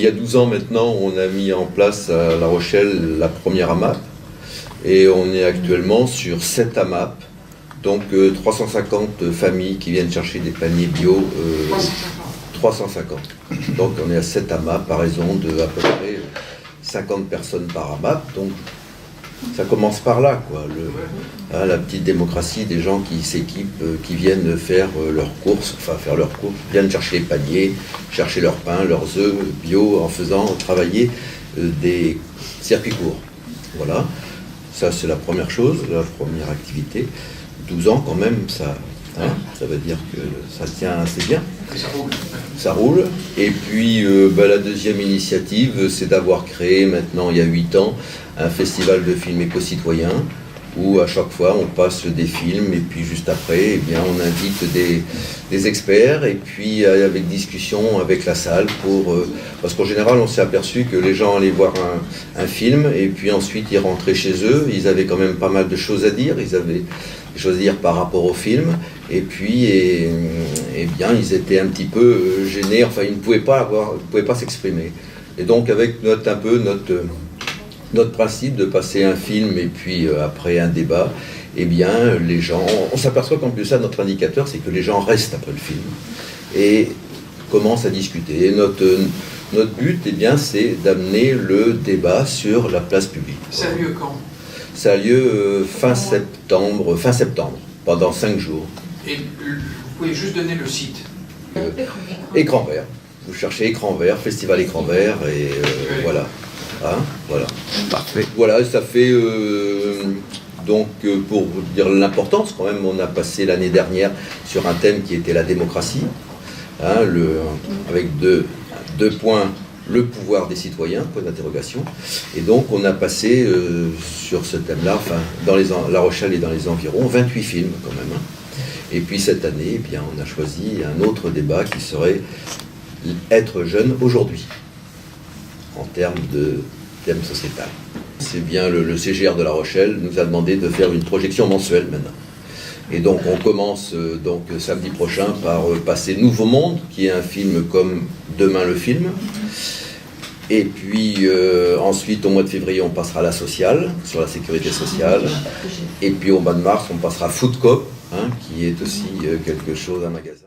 y a 12 ans maintenant, on a mis en place à La Rochelle la première AMAP. Et on est actuellement sur 7 AMAP. Donc 350 familles qui viennent chercher des paniers bio. 350. Donc on est à 7 AMAP à raison de à peu près 50 personnes par AMAP. Donc ça commence par là, quoi. La petite démocratie des gens qui s'équipent, qui viennent faire leurs courses, viennent chercher les paniers, chercher leur pain, leurs œufs bio en faisant travailler des circuits courts. Voilà. Ça, c'est la première chose, la première activité. 12 ans, quand même, ça veut dire que ça tient assez bien. Ça roule. Ça roule. Et puis, la deuxième initiative, c'est d'avoir créé, maintenant, il y a 8 ans, un festival de films éco-citoyens, où à chaque fois, on passe des films, et puis juste après, eh bien, on invite des experts, et puis avec discussion avec la salle, parce qu'en général, on s'est aperçu que les gens allaient voir un film, et puis ensuite, ils rentraient chez eux, ils avaient quand même pas mal de choses à dire, ils avaient des choses à dire par rapport au film, et puis, bien, ils étaient un petit peu gênés, enfin, ils ne pouvaient pas s'exprimer. Et donc, avec notre principe de passer un film et puis après un débat, eh bien, les gens, on s'aperçoit qu'en plus ça, notre indicateur, c'est que les gens restent après le film et commencent à discuter. Et notre but, eh bien, c'est d'amener le débat sur la place publique. Ça a lieu quand? Ça a lieu fin septembre, pendant 5 jours. Et vous pouvez juste donner le site. Écran vert. Vous cherchez Écran vert, Festival Écran vert, et voilà. Voilà. Parfait. Voilà, ça fait donc pour dire l'importance quand même, on a passé l'année dernière sur un thème qui était la démocratie, avec deux points, le pouvoir des citoyens, point d'interrogation. Et donc on a passé sur ce thème-là, dans La Rochelle et dans les environs, 28 films quand même. Et puis cette année, eh bien, on a choisi un autre débat qui serait être jeune aujourd'hui, en termes de thème sociétal. C'est bien le CGR de La Rochelle nous a demandé de faire une projection mensuelle maintenant. Et donc on commence donc samedi prochain par passer Nouveau Monde, qui est un film comme Demain le film. Et puis ensuite au mois de février on passera La Sociale, sur la sécurité sociale. Et puis au mois de mars on passera Food Coop, qui est aussi quelque chose, un magasin.